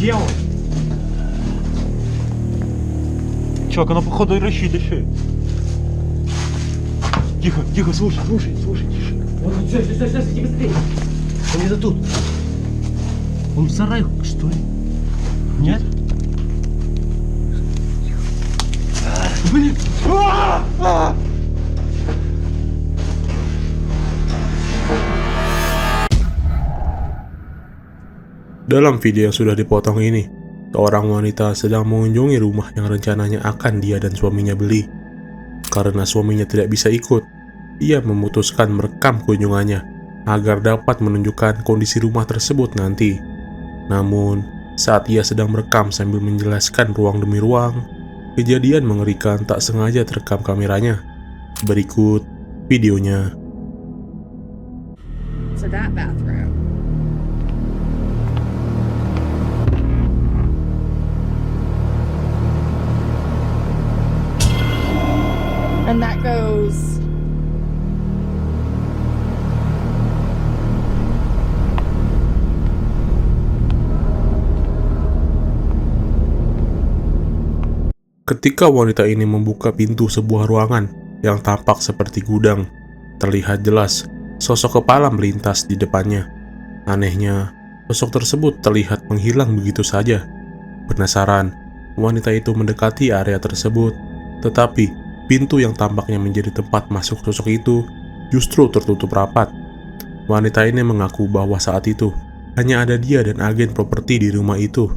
делал? Чувак, оно походу и рычит, дышит. Тихо, тихо, слушай, тише. Он, стой, иди быстрее. Он где-то тут. Он в сарае, что ли? Нет? Блин! Dalam video yang sudah dipotong ini, seorang wanita sedang mengunjungi rumah yang rencananya akan dia dan suaminya beli. Karena suaminya tidak bisa ikut, ia memutuskan merekam kunjungannya agar dapat menunjukkan kondisi rumah tersebut nanti. Namun, saat ia sedang merekam sambil menjelaskan ruang demi ruang, kejadian mengerikan tak sengaja terekam kameranya. Berikut videonya. To that bathroom. And that goes Ketika wanita ini membuka pintu sebuah ruangan yang tampak seperti gudang, terlihat jelas sosok kepala melintas di depannya. Anehnya, sosok tersebut terlihat menghilang begitu saja. Penasaran, wanita itu mendekati area tersebut, tetapi pintu yang tampaknya menjadi tempat masuk sosok itu justru tertutup rapat. Wanita ini mengaku bahwa saat itu hanya ada dia dan agen properti di rumah itu.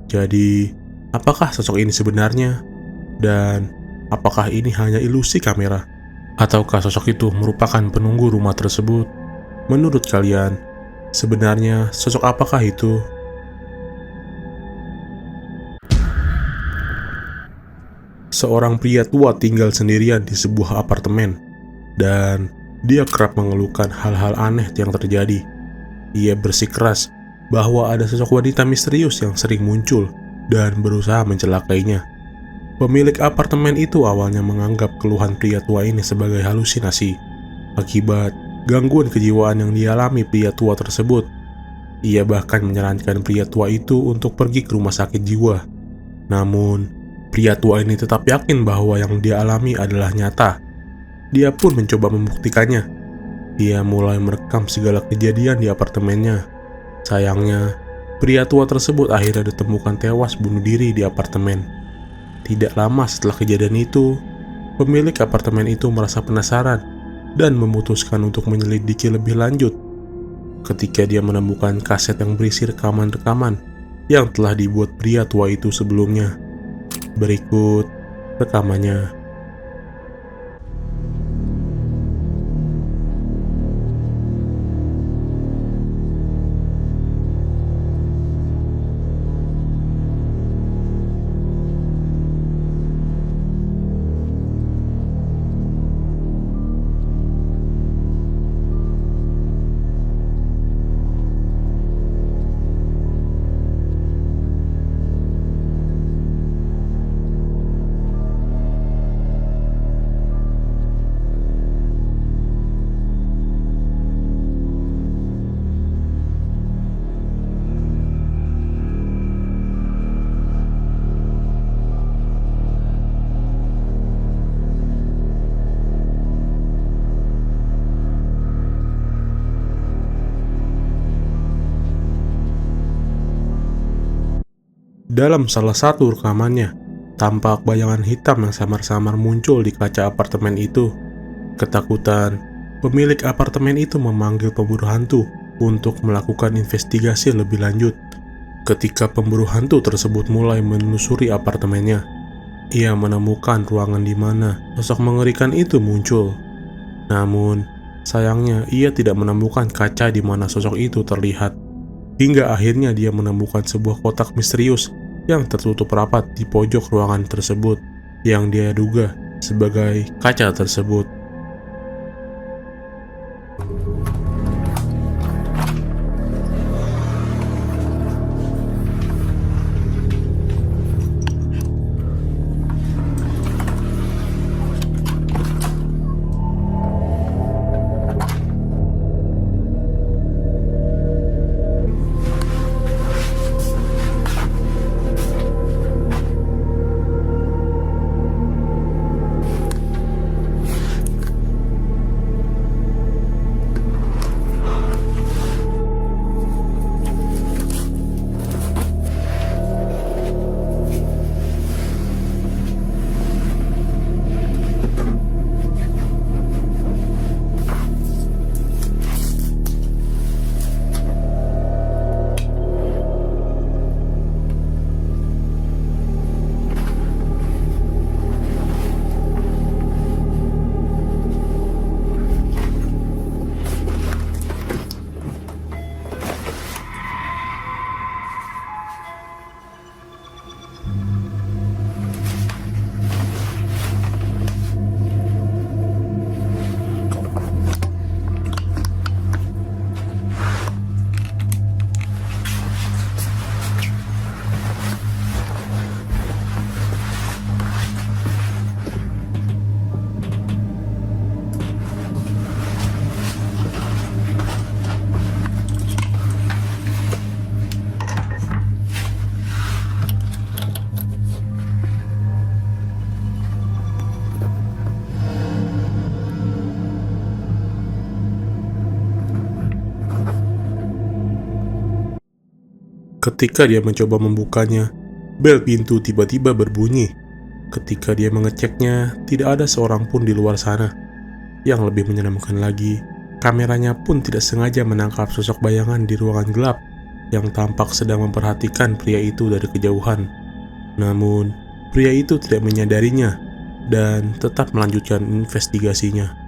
Jadi, apakah sosok ini sebenarnya? Dan apakah ini hanya ilusi kamera? Ataukah sosok itu merupakan penunggu rumah tersebut? Menurut kalian, sebenarnya sosok apakah itu? Seorang pria tua tinggal sendirian di sebuah apartemen, dan dia kerap mengeluhkan hal-hal aneh yang terjadi. Ia bersikeras bahwa ada sosok wanita misterius yang sering muncul dan berusaha mencelakainya. Pemilik apartemen itu awalnya menganggap keluhan pria tua ini sebagai halusinasi akibat gangguan kejiwaan yang dialami pria tua tersebut. Ia bahkan menyarankan pria tua itu untuk pergi ke rumah sakit jiwa. Namun, pria tua ini tetap yakin bahwa yang dia alami adalah nyata. Dia pun mencoba membuktikannya. Dia mulai merekam segala kejadian di apartemennya. Sayangnya, pria tua tersebut akhirnya ditemukan tewas bunuh diri di apartemen. Tidak lama setelah kejadian itu, pemilik apartemen itu merasa penasaran dan memutuskan untuk menyelidiki lebih lanjut. Ketika dia menemukan kaset yang berisi rekaman-rekaman yang telah dibuat pria tua itu sebelumnya. Berikut rekamannya. Dalam salah satu rekamannya, tampak bayangan hitam yang samar-samar muncul di kaca apartemen itu. Ketakutan, pemilik apartemen itu memanggil pemburu hantu untuk melakukan investigasi lebih lanjut. Ketika pemburu hantu tersebut mulai menelusuri apartemennya, ia menemukan ruangan di mana sosok mengerikan itu muncul. Namun, sayangnya ia tidak menemukan kaca di mana sosok itu terlihat. Hingga akhirnya dia menemukan sebuah kotak misterius yang tertutup rapat di pojok ruangan tersebut, yang dia duga sebagai kaca tersebut. Ketika dia mencoba membukanya, bel pintu tiba-tiba berbunyi. Ketika dia mengeceknya, tidak ada seorang pun di luar sana. Yang lebih menyeramkan lagi, kameranya pun tidak sengaja menangkap sosok bayangan di ruangan gelap yang tampak sedang memperhatikan pria itu dari kejauhan. Namun, pria itu tidak menyadarinya dan tetap melanjutkan investigasinya.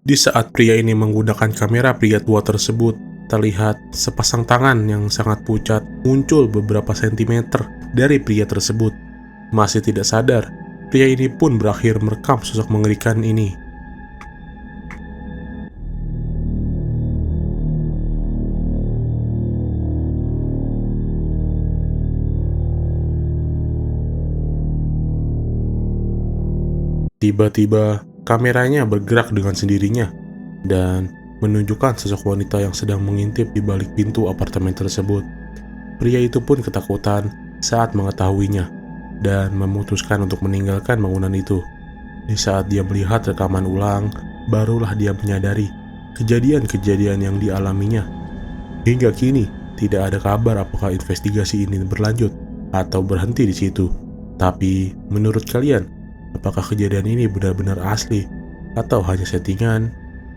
Di saat pria ini menggunakan kamera, pria tua tersebut terlihat sepasang tangan yang sangat pucat muncul beberapa sentimeter dari pria tersebut. Masih tidak sadar, pria ini pun berakhir merekam sosok mengerikan ini. Tiba-tiba, kameranya bergerak dengan sendirinya dan menunjukkan sosok wanita yang sedang mengintip di balik pintu apartemen tersebut. Pria itu pun ketakutan saat mengetahuinya dan memutuskan untuk meninggalkan bangunan itu. Di saat dia melihat rekaman ulang, barulah dia menyadari kejadian-kejadian yang dialaminya. Hingga kini, tidak ada kabar apakah investigasi ini berlanjut atau berhenti di situ. Tapi, menurut kalian, apakah kejadian ini benar-benar asli atau hanya settingan?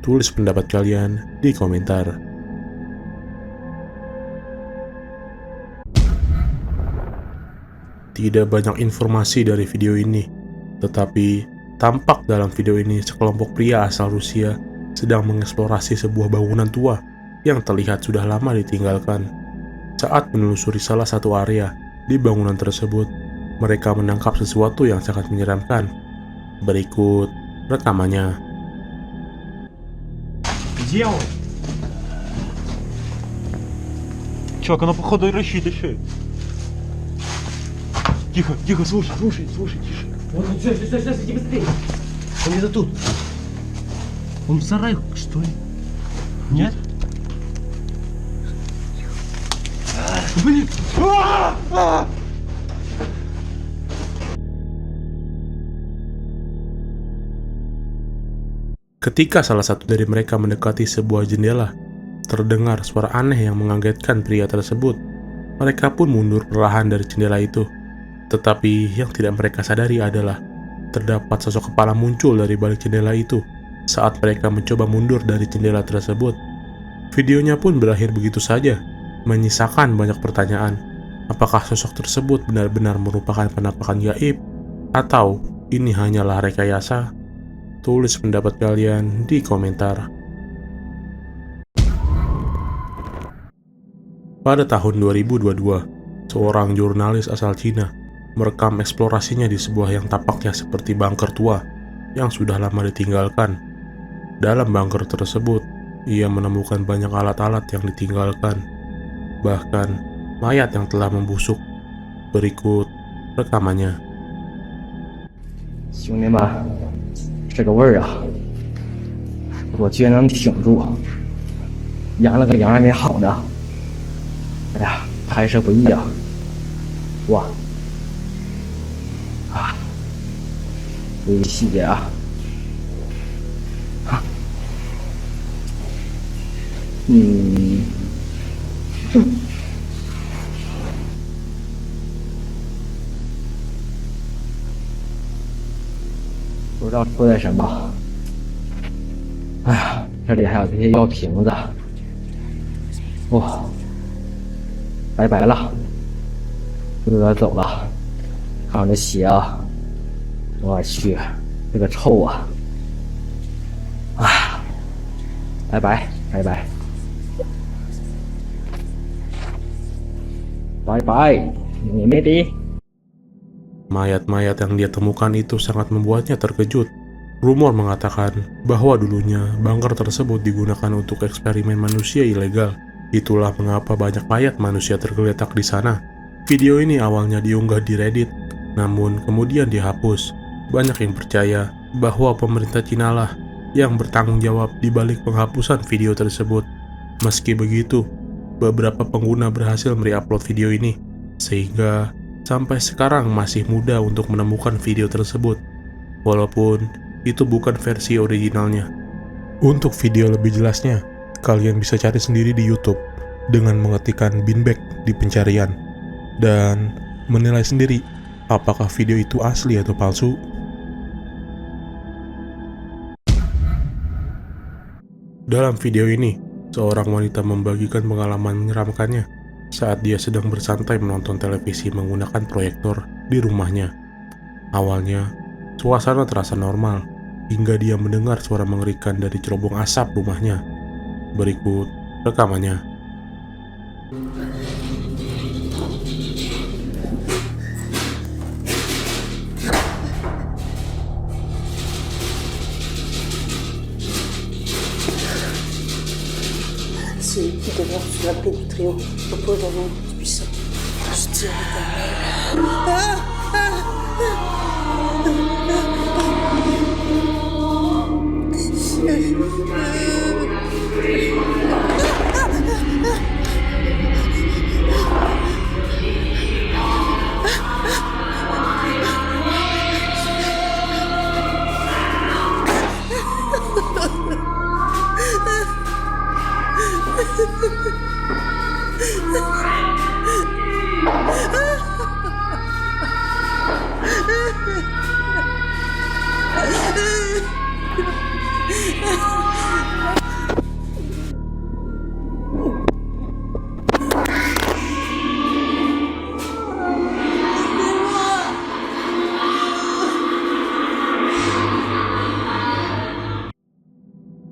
Tulis pendapat kalian di komentar. Tidak banyak informasi dari video ini, tetapi tampak dalam video ini sekelompok pria asal Rusia sedang mengeksplorasi sebuah bangunan tua yang terlihat sudah lama ditinggalkan. Saat menelusuri salah satu area di bangunan tersebut, mereka menangkap sesuatu yang sangat menyeramkan. Berikut rekamannya. Где он? Чувак, она походу и рассчитывает. Тихо, тихо, слушай, тише. Вон, стой, иди быстрее. Он где-то тут. Он в сарае, что ли? Нет? Блин! Ketika salah satu dari mereka mendekati sebuah jendela, terdengar suara aneh yang mengagetkan pria tersebut. Mereka pun mundur perlahan dari jendela itu. Tetapi yang tidak mereka sadari adalah terdapat sosok kepala muncul dari balik jendela itu saat mereka mencoba mundur dari jendela tersebut. Videonya pun berakhir begitu saja, menyisakan banyak pertanyaan. Apakah sosok tersebut benar-benar merupakan penampakan gaib atau ini hanyalah rekayasa? Tulis pendapat kalian di komentar. Pada tahun 2022, seorang jurnalis asal Cina merekam eksplorasinya di sebuah yang tampaknya seperti bunker tua yang sudah lama ditinggalkan. Dalam bunker tersebut, ia menemukan banyak alat-alat yang ditinggalkan, bahkan mayat yang telah membusuk. Berikut rekamannya. 兄弟们，这个味儿啊，我居然能挺住，养了个羊还没好呢。哎呀，拍摄不易啊！哇，啊，注意细节啊！啊，不知道出来什么。哎呀，这里还有这些药瓶子，哇，拜拜了，哥哥走了，看这血啊，我去，这个臭啊！啊，拜拜拜拜拜拜，ini di. Mayat-mayat yang dia temukan itu sangat membuatnya terkejut. Rumor mengatakan bahwa dulunya bunker tersebut digunakan untuk eksperimen manusia ilegal. Itulah mengapa banyak mayat manusia tergeletak di sana. Video ini awalnya diunggah di Reddit, namun kemudian dihapus. Banyak yang percaya bahwa pemerintah Cina lah yang bertanggung jawab di balik penghapusan video tersebut. Meski begitu, beberapa pengguna berhasil mereupload video ini, sehingga sampai sekarang masih mudah untuk menemukan video tersebut, walaupun itu bukan versi originalnya. Untuk video lebih jelasnya, kalian bisa cari sendiri di YouTube dengan mengetikkan Beanbag di pencarian dan menilai sendiri apakah video itu asli atau palsu. Dalam video ini, seorang wanita membagikan pengalaman menyeramkannya saat dia sedang bersantai menonton televisi menggunakan proyektor di rumahnya. Awalnya, suasana terasa normal hingga dia mendengar suara mengerikan dari cerobong asap rumahnya. Berikut rekamannya. C'est lui qui devait reçu la paix du triomphe. Repose dans l'ombre du puissant. Je dis à l'éternel.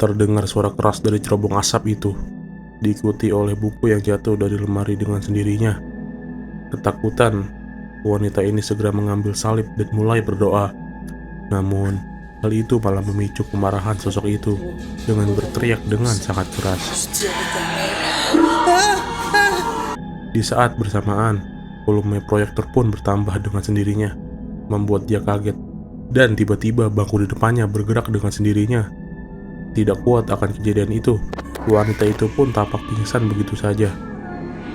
Terdengar suara keras dari cerobong asap itu, diikuti oleh buku yang jatuh dari lemari dengan sendirinya. Ketakutan, wanita ini segera mengambil salib dan mulai berdoa. Namun, hal itu malah memicu kemarahan sosok itu dengan berteriak dengan sangat keras. Di saat bersamaan, volume proyektor pun bertambah dengan sendirinya, membuat dia kaget. Dan tiba-tiba bangku di depannya bergerak dengan sendirinya. Tidak kuat akan kejadian itu, wanita itu pun tampak pingsan begitu saja.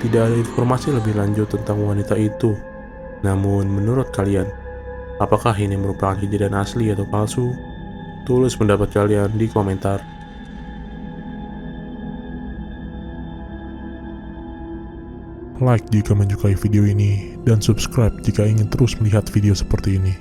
Tidak ada informasi lebih lanjut tentang wanita itu. Namun menurut kalian, apakah ini merupakan kejadian asli atau palsu? Tulis pendapat kalian di komentar. Like jika menyukai video ini, dan subscribe jika ingin terus melihat video seperti ini.